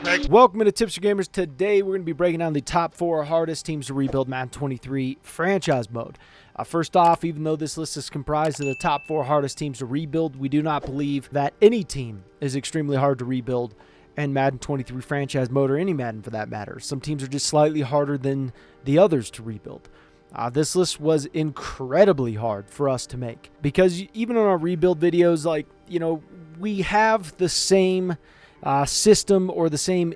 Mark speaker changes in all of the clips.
Speaker 1: Next.
Speaker 2: Welcome to Tips for Gamers. Today we're going to be breaking down the top 4 hardest teams to rebuild Madden 23 franchise mode. First off, even though this list is comprised of the top 4 hardest teams to rebuild, we do not believe that any team is extremely hard to rebuild in Madden 23 franchise mode, or any Madden for that matter. Some teams are just slightly harder than the others to rebuild. This list was incredibly hard for us to make because even on our rebuild videos, we have the same system or the same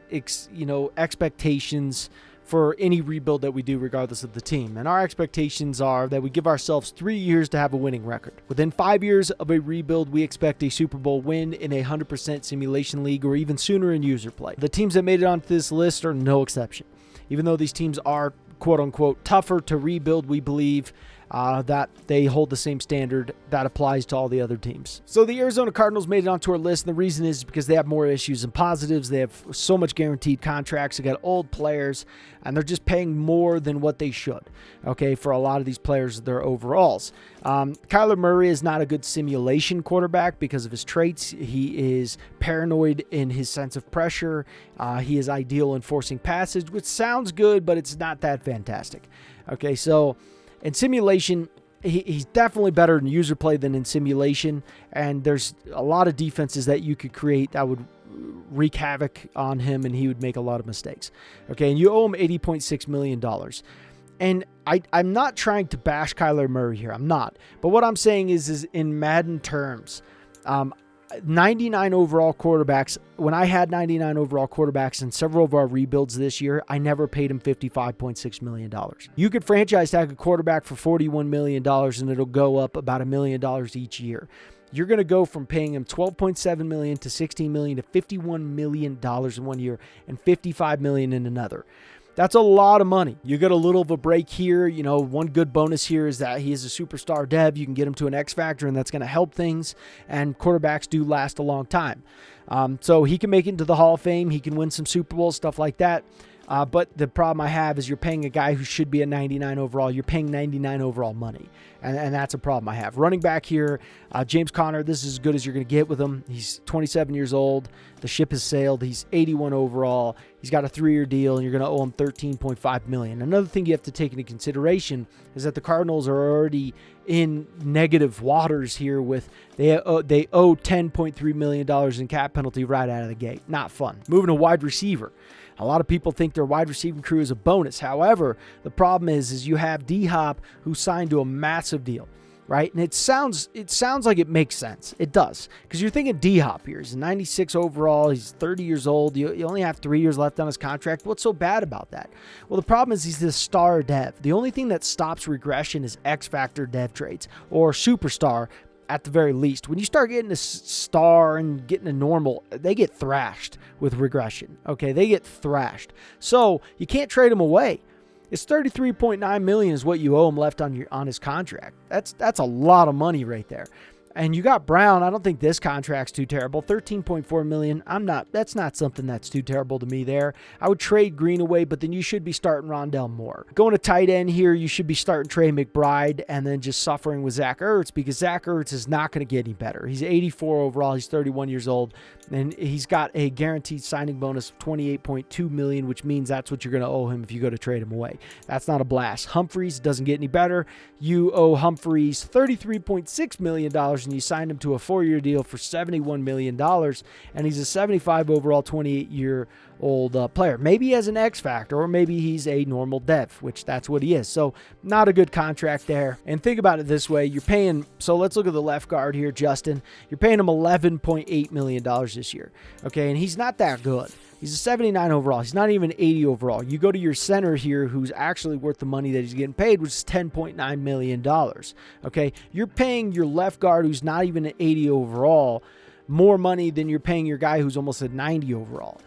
Speaker 2: expectations for any rebuild that we do regardless of the team. And our expectations are that we give ourselves 3 years to have a winning record. Within 5 years of a rebuild, we expect a Super Bowl win in a 100% simulation league, or even sooner in user play. The teams that made it onto this list are no exception. Even though these teams are quote-unquote tougher to rebuild, we believe that they hold the same standard that applies to all the other teams. So the Arizona Cardinals made it onto our list, and the reason is because they have more issues than positives. They have so much guaranteed contracts. They got old players, and they're just paying more than what they should, okay, for a lot of these players, their overalls. Kyler Murray is not a good simulation quarterback because of his traits. He is paranoid in his sense of pressure. He is ideal in forcing passage, which sounds good, but it's not that fantastic. Okay, so in simulation, he's definitely better in user play than in simulation, and there's a lot of defenses that you could create that would wreak havoc on him, and he would make a lot of mistakes. Okay, and you owe him $80.6 million. And I'm not trying to bash Kyler Murray here. I'm not. But what I'm saying is in Madden terms, 99 overall quarterbacks, when I had 99 overall quarterbacks in several of our rebuilds this year, I never paid him $55.6 million. You could franchise tag a quarterback for $41 million and it'll go up about $1 million each year. You're going to go from paying him $12.7 million to $16 million to $51 million in 1 year and $55 million in another. That's a lot of money. You get a little of a break here. One good bonus here is that he is a superstar dev. You can get him to an X factor, and that's going to help things. And quarterbacks do last a long time. So he can make it into the Hall of Fame. He can win some Super Bowls, stuff like that. But the problem I have is you're paying a guy who should be a 99 overall. You're paying 99 overall money. And that's a problem I have. Running back here, James Conner, this is as good as you're going to get with him. He's 27 years old. The ship has sailed. He's 81 overall. He's got a 3-year deal, and you're going to owe him $13.5 million. Another thing you have to take into consideration is that the Cardinals are already in negative waters here with they owe $10.3 million in cap penalty right out of the gate. Not fun. Moving to wide receiver. A lot of people think their wide receiving crew is a bonus. However, the problem is you have D-Hop, who signed to a massive deal, right? And it sounds like it makes sense. It does, because you're thinking D-Hop here. He's 96 overall. He's 30 years old. You only have 3 years left on his contract. What's so bad about that? Well, the problem is he's the star dev. The only thing that stops regression is X-Factor dev traits or superstar at the very least. When you start getting a star and getting a normal, they get thrashed with regression. Okay, they get thrashed. So you can't trade him away. It's $33.9 million is what you owe him left on his contract. That's a lot of money right there. And you got Brown. I don't think this contract's too terrible. $13.4 million. That's not something that's too terrible to me there. I would trade Green away, but then you should be starting Rondell Moore. Going to tight end here, you should be starting Trey McBride and then just suffering with Zach Ertz, because Zach Ertz is not going to get any better. He's 84 overall. He's 31 years old, and he's got a guaranteed signing bonus of $28.2 million, which means that's what you're going to owe him if you go to trade him away. That's not a blast. Humphreys doesn't get any better. You owe Humphreys $33.6 million, and you signed him to a 4-year deal for $71 million, and he's a 75 overall, 28-year-old player. Maybe he has an X factor, or maybe he's a normal dev, which that's what he is. So not a good contract there. And think about it this way. You're paying, so let's look at the left guard here, Justin. You're paying him $11.8 million this year. Okay, and he's not that good. He's a 79 overall. He's not even 80 overall. You go to your center here, who's actually worth the money that he's getting paid, which is $10.9 million. Okay, you're paying your left guard, who's not even an 80 overall, more money than you're paying your guy who's almost a 90 overall.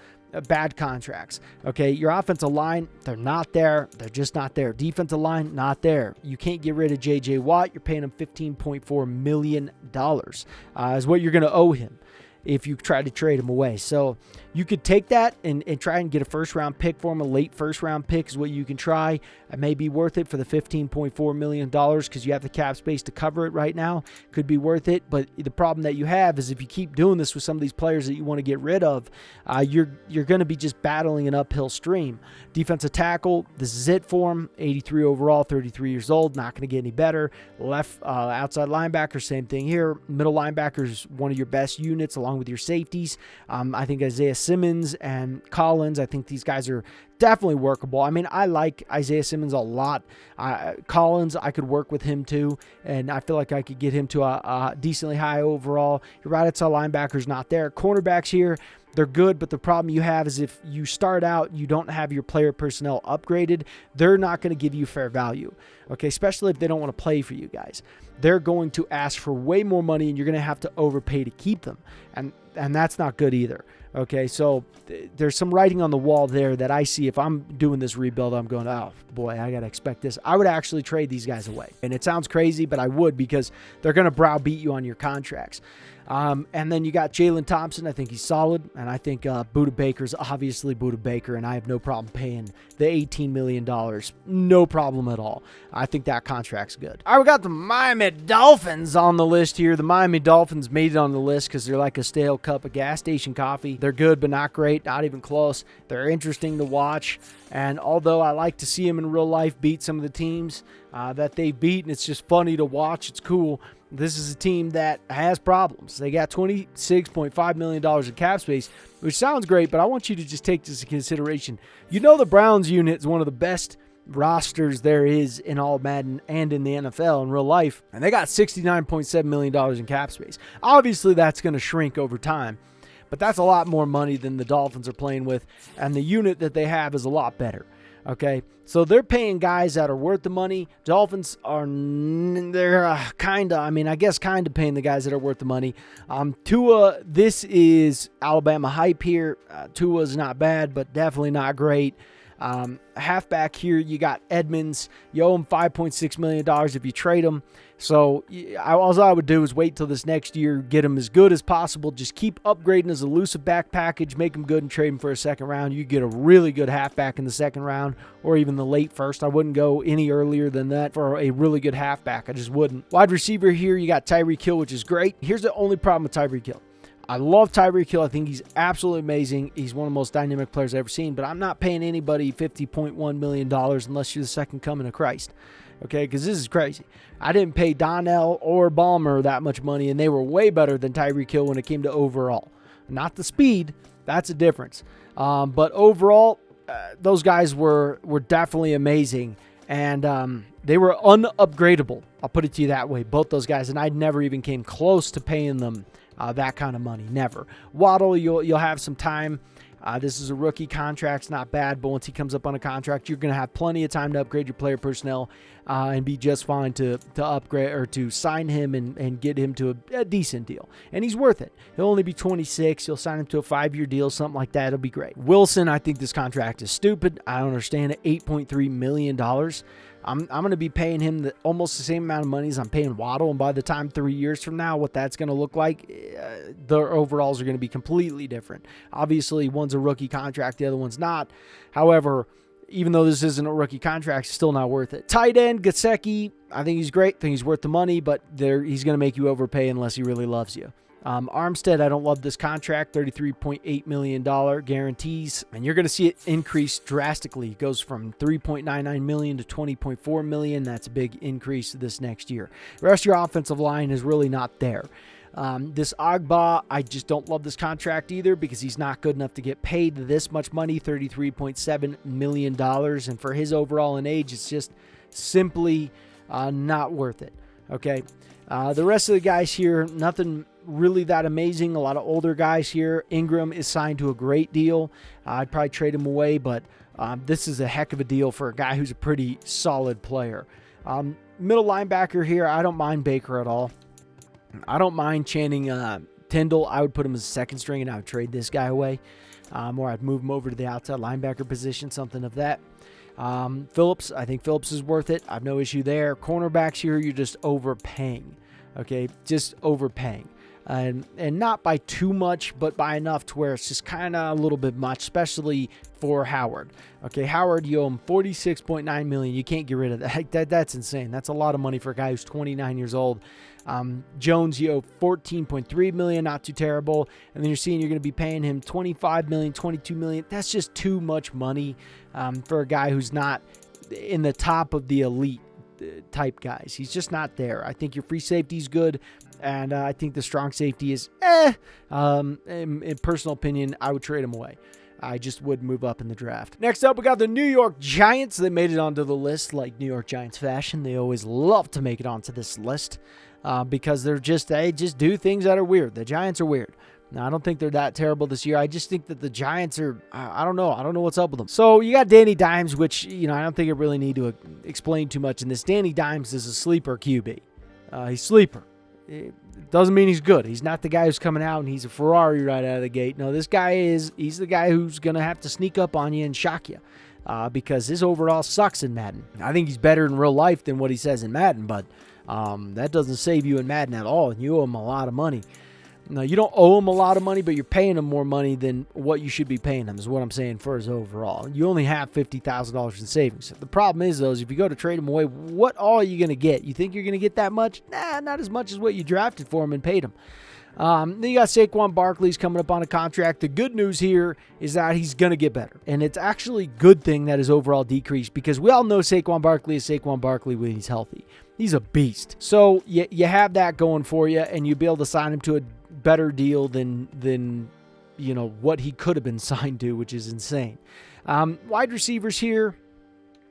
Speaker 2: Bad contracts. Okay, your offensive line, they're not there. They're just not there. Defensive line, not there. You can't get rid of J.J. Watt. You're paying him $15.4 million is what you're going to owe him. if you try to trade him away. So you could take that and try and get a first-round pick for him. A late first-round pick is what you can try. It may be worth it for the $15.4 million because you have the cap space to cover it right now. Could be worth it, but the problem that you have is if you keep doing this with some of these players that you want to get rid of, you're going to be just battling an uphill stream. Defensive tackle, this is it for him. 83 overall, 33 years old, not going to get any better. Left outside linebacker, same thing here. Middle linebacker is one of your best units along with your safeties. I think Isaiah Simmons and Collins, I think these guys are definitely workable. I mean, I like Isaiah Simmons a lot. Collins, I could work with him too, and I feel like I could get him to a decently high overall. Your right outside linebacker's not there. Cornerbacks here, they're good, but the problem you have is if you start out, you don't have your player personnel upgraded, they're not going to give you fair value, okay? Especially if they don't want to play for you guys. They're going to ask for way more money, and you're going to have to overpay to keep them, and that's not good either, okay? So there's some writing on the wall there that I see. If I'm doing this rebuild, I'm going, oh, boy, I got to expect this. I would actually trade these guys away, and it sounds crazy, but I would because they're going to browbeat you on your contracts. And then you got Jalen Thompson. I think he's solid. And I think Budda Baker's obviously Budda Baker, and I have no problem paying the $18 million. No problem at all. I think that contract's good. All right, we got the Miami Dolphins on the list here. The Miami Dolphins made it on the list because they're like a stale cup of gas station coffee. They're good, but not great, not even close. They're interesting to watch. And although I like to see them in real life beat some of the teams that they've beaten, it's just funny to watch. It's cool. This is a team that has problems. They got $26.5 million in cap space, which sounds great, but I want you to just take this into consideration. You know the Browns unit is one of the best rosters there is in all Madden and in the NFL in real life, and they got $69.7 million in cap space. Obviously, that's going to shrink over time, but that's a lot more money than the Dolphins are playing with, and the unit that they have is a lot better. Okay, so they're paying guys that are worth the money. Dolphins are, they're kind of paying the guys that are worth the money. Tua, this is Alabama hype here. Tua's not bad, but definitely not great. Halfback here, you got Edmonds. You owe him $5.6 million if you trade him. So all I would do is wait till this next year, get him as good as possible. Just keep upgrading his elusive back package, make him good and trade him for a second round. You get a really good halfback in the second round or even the late first. I wouldn't go any earlier than that for a really good halfback. I just wouldn't. Wide receiver here, you got Tyreek Hill, which is great. Here's the only problem with Tyreek Hill. I love Tyreek Hill. I think he's absolutely amazing. He's one of the most dynamic players I've ever seen, but I'm not paying anybody $50.1 million unless you're the second coming of Christ, okay, because this is crazy. I didn't pay Donnell or Ballmer that much money, and they were way better than Tyreek Hill when it came to overall. Not the speed. That's a difference. But overall, those guys were definitely amazing, and they were unupgradable. I'll put it to you that way, both those guys, and I never even came close to paying them that kind of money. Never. Waddle, you'll have some time. This is a rookie contract. It's not bad, but once he comes up on a contract, you're going to have plenty of time to upgrade your player personnel and be just fine to upgrade or to sign him and get him to a decent deal. And he's worth it. He'll only be 26. You'll sign him to a 5-year deal, something like that. It'll be great. Wilson, I think this contract is stupid. I don't understand it. $8.3 million. I'm going to be paying him almost the same amount of money as I'm paying Waddle, and by the time 3 years from now, what that's going to look like, their overalls are going to be completely different. Obviously, one's a rookie contract, the other one's not. However, even though this isn't a rookie contract, it's still not worth it. Tight end, Gesicki, I think he's great. I think he's worth the money, but he's going to make you overpay unless he really loves you. Armstead, I don't love this contract, $33.8 million guarantees, and you're going to see it increase drastically. It goes from $3.99 million to $20.4 million. That's a big increase this next year. The rest of your offensive line is really not there. This Agba, I just don't love this contract either because he's not good enough to get paid this much money, $33.7 million, and for his overall and age, it's just simply not worth it. Okay, the rest of the guys here, nothing really that amazing. A lot of older guys here. Ingram is signed to a great deal. I'd probably trade him away, but this is a heck of a deal for a guy who's a pretty solid player. Middle linebacker here, I don't mind Baker at all. I don't mind Channing Tindall. I would put him as a second string, and I would trade this guy away. Or I'd move him over to the outside linebacker position, something of that. Phillips, I think Phillips is worth it. I have no issue there. Cornerbacks here, you're just overpaying. Okay, just overpaying. and not by too much, but by enough to where it's just kind of a little bit much, especially for Howard. Okay, Howard, you owe him $46.9 million. You can't get rid of that. That's insane. That's a lot of money for a guy who's 29 years old. Jones, you owe $14.3 million, not too terrible. And then you're seeing you're going to be paying him $25 million, $22 million. That's just too much money for a guy who's not in the top of the elite type guys. He's just not there. I think your free safety is good, and I think the strong safety is in personal opinion, I would trade him away. I just would move up in the draft. Next up, we got the New York Giants. They made it onto the list like New York Giants fashion. They always love to make it onto this list because they just do things that are weird. The Giants are weird. Now, I don't think they're that terrible this year. I just think that the Giants are, I don't know. I don't know what's up with them. So you got Danny Dimes, which, I don't think I really need to explain too much in this. Danny Dimes is a sleeper QB. He's sleeper. It doesn't mean he's good. He's not the guy who's coming out and he's a Ferrari right out of the gate. No, this guy he's the guy who's going to have to sneak up on you and shock you because his overall sucks in Madden. I think he's better in real life than what he says in Madden, but that doesn't save you in Madden at all, and you owe him a lot of money. No, you don't owe him a lot of money, but you're paying him more money than what you should be paying him is what I'm saying for his overall. You only have $50,000 in savings. The problem is, though, is if you go to trade him away, what all are you going to get? You think you're going to get that much? Nah, not as much as what you drafted for him and paid him. Then you got Saquon Barkley's coming up on a contract. The good news here is that he's going to get better. And it's actually a good thing that his overall decreased because we all know Saquon Barkley is Saquon Barkley when he's healthy. He's a beast. So you have that going for you, and you'll be able to sign him to a better deal than what he could have been signed to, which is insane. Wide receivers here.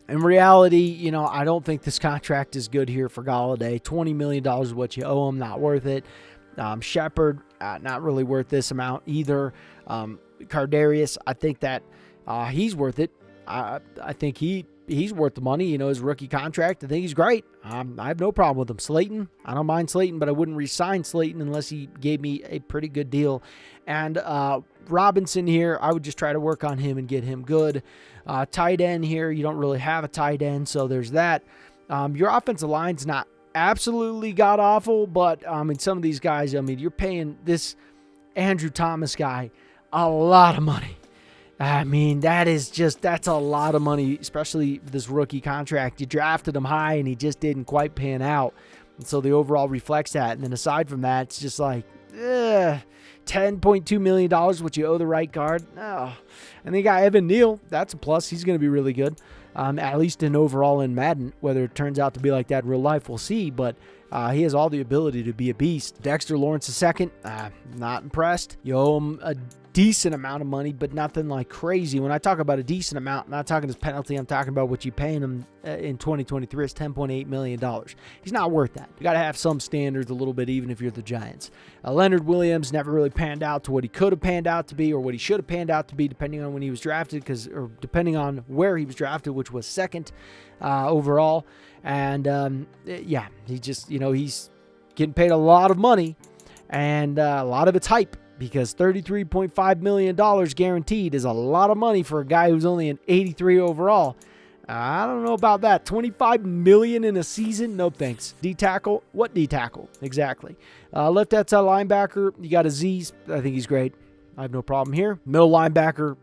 Speaker 2: In reality, I don't think this contract is good here for Golladay. $20 million is what you owe him, not worth it. Shepard, not really worth this amount either. Cardarius, I think that he's worth it. I think he's worth the money. His rookie contract, I think he's great. I have no problem with him. Slayton, I don't mind Slayton, but I wouldn't re-sign Slayton unless he gave me a pretty good deal. And Robinson here, I would just try to work on him and get him good. Tight end here, you don't really have a tight end, so there's that. Your offensive line's not absolutely god-awful, but some of these guys, you're paying this Andrew Thomas guy a lot of money. That's a lot of money, especially this rookie contract. You drafted him high, and he just didn't quite pan out. And so the overall reflects that. And then aside from that, it's just like, $10.2 million, what you owe the right guard. Oh. And then you got Evan Neal. That's a plus. He's going to be really good, at least in overall in Madden. Whether it turns out to be like that in real life, we'll see. But he has all the ability to be a beast. Dexter Lawrence II, not impressed. You owe him a decent amount of money, but nothing like crazy. When I talk about a decent amount, I'm not talking his penalty. I'm talking about what you're paying him in 2023 is $10.8 million. He's not worth that. You got to have some standards a little bit, even if you're the Giants. Leonard Williams never really panned out to what he could have panned out to be or what he should have panned out to be, depending on when he was drafted, or depending on where he was drafted, which was second overall. And he just, he's getting paid a lot of money, and a lot of it's hype. Because $33.5 million guaranteed is a lot of money for a guy who's only an 83 overall. I don't know about that. $25 million in a season? No thanks. D-tackle? What D-tackle? Exactly. Left outside linebacker, you got Aziz. I think he's great. I have no problem here. Middle linebacker,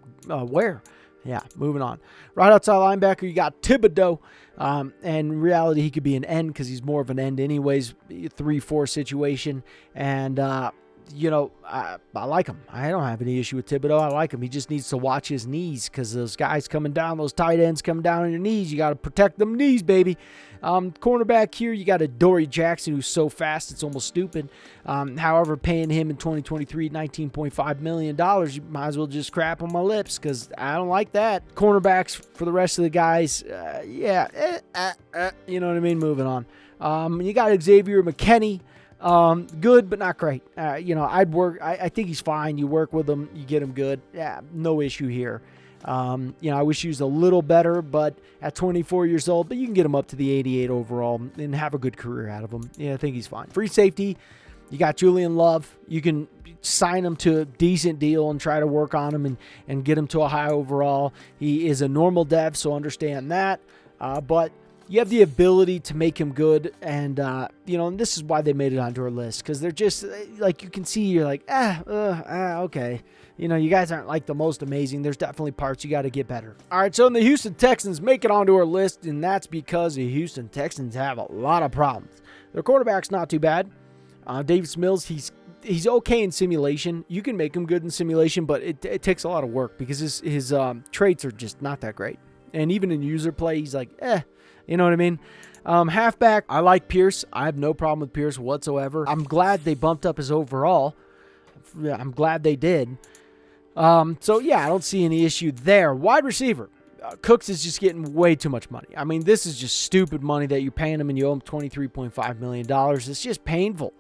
Speaker 2: where? Yeah, moving on. Right outside linebacker, you got Thibodeau. And in reality, he could be an end because he's more of an end anyways. 3-4 situation. And, I like him. I don't have any issue with Thibodeau. I like him. He just needs to watch his knees because those guys coming down, those tight ends coming down on your knees. You got to protect them knees, baby. Cornerback here, you got a Dory Jackson who's so fast it's almost stupid. However, paying him in 2023 $19.5 million, you might as well just crap on my lips because I don't like that. Cornerbacks for the rest of the guys, you know what I mean? Moving on. You got Xavier McKinney. Good, but not great. I'd work. I think he's fine. You work with him, you get him good. Yeah, no issue here. I wish he was a little better, but at 24 years old, but you can get him up to the 88 overall and have a good career out of him. Yeah, I think he's fine. Free safety, you got Julian Love. You can sign him to a decent deal and try to work on him and get him to a high overall. He is a normal dev, so understand that. But You have the ability to make him good, and and this is why they made it onto our list, because they're just like, you can see, you're like, okay. You guys aren't like the most amazing. There's definitely parts you got to get better. All right, so the Houston Texans make it onto our list, and that's because the Houston Texans have a lot of problems. Their quarterback's not too bad. Davis Mills, he's okay in simulation. You can make him good in simulation, but it takes a lot of work because his traits are just not that great. And even in user play, he's like, you know what I mean? Halfback, I like Pierce. I have no problem with Pierce whatsoever. I'm glad they bumped up his overall. I'm glad they did. So, yeah, I don't see any issue there. Wide receiver, Cooks is just getting way too much money. I mean, this is just stupid money that you're paying him, and you owe him $23.5 million. It's just painful.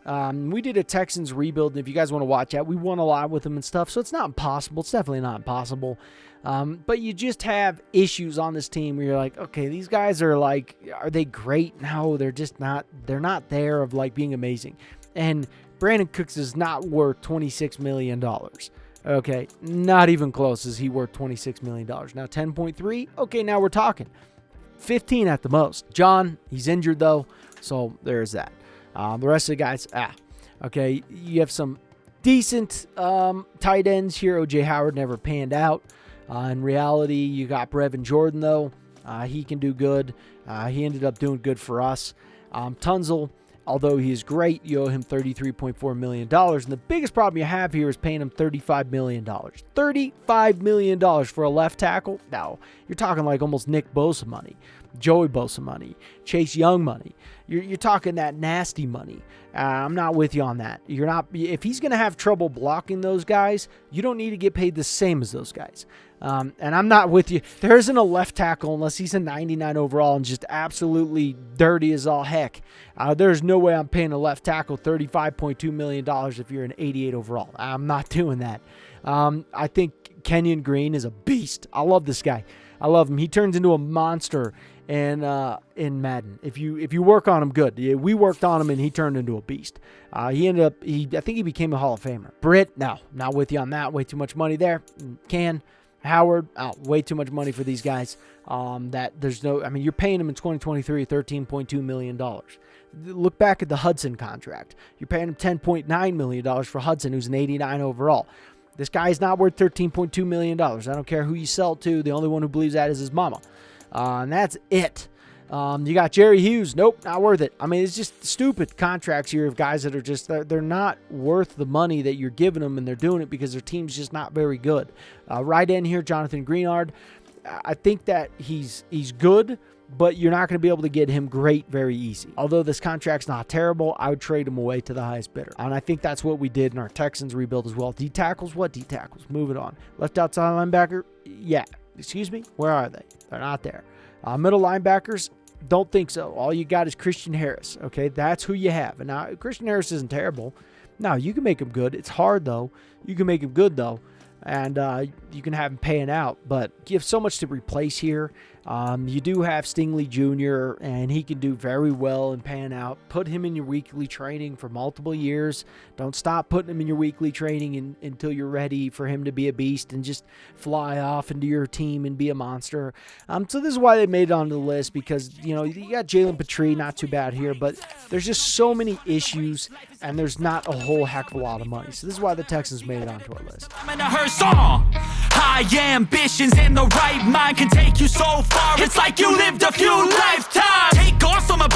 Speaker 2: We did a Texans rebuild, and if you guys want to watch that, we won a lot with him and stuff, so it's not impossible. It's definitely not impossible. But you just have issues on this team where you're like, okay, these guys are like, are they great? No, they're just not. They're not there of like being amazing. And Brandon Cooks is not worth $26 million. Okay, not even close is he worth $26 million. Now 10.3, okay, now we're talking. 15 at the most. John, he's injured though, so there's that. The rest of the guys, okay, you have some decent tight ends here. O.J. Howard never panned out. In reality, you got Brevin Jordan though. He can do good. He ended up doing good for us. Tunzel, although he is great, you owe him $33.4 million. And the biggest problem you have here is paying him $35 million. $35 million for a left tackle? No, you're talking like almost Nick Bosa money, Joey Bosa money, Chase Young money. You're talking that nasty money. I'm not with you on that. You're not. If he's going to have trouble blocking those guys, you don't need to get paid the same as those guys. And I'm not with you. There isn't a left tackle unless he's a 99 overall and just absolutely dirty as all heck. There's no way I'm paying a left tackle $35.2 million if you're an 88 overall. I'm not doing that. I think Kenyon Green is a beast. I love this guy. I love him. He turns into a monster in Madden. If you work on him good. We worked on him and he turned into a beast. I think he became a Hall of Famer. Britt, no, not with you on that. Way too much money there. Howard, way too much money for these guys. You're paying him in 2023 $13.2 million. Look back at the Hudson contract. You're paying him $10.9 million for Hudson, who's an 89 overall. This guy is not worth $13.2 million. I don't care who you sell to. The only one who believes that is his mama. And that's it. You got Jerry Hughes. Nope, not worth it. I mean, it's just stupid contracts here of guys that are just, they're not worth the money that you're giving them, and they're doing it because their team's just not very good. Right in here, Jonathan Greenard. I think that he's good, but you're not going to be able to get him great very easy. Although this contract's not terrible, I would trade him away to the highest bidder. And I think that's what we did in our Texans rebuild as well. D tackles? What D tackles? Move it on. Left outside linebacker? Yeah. Excuse me? Where are they? They're not there. Middle linebackers? Don't think so. All you got is Christian Harris. Okay, that's who you have. And now Christian Harris isn't terrible. No, you can make him good. It's hard though. You can make him good though, and you can have him paying out. But you have so much to replace here. You do have Stingley Jr., and he can do very well and pan out. Put him in your weekly training for multiple years. Don't stop putting him in your weekly training until you're ready for him to be a beast and just fly off into your team and be a monster. So this is why they made it onto the list, because, you got Jalen Petrie, not too bad here, but there's just so many issues, and there's not a whole heck of a lot of money. So this is why the Texans made it onto our list.
Speaker 1: High ambitions and the right mind can take you so far. It's like you lived a few lifetimes. Take off from a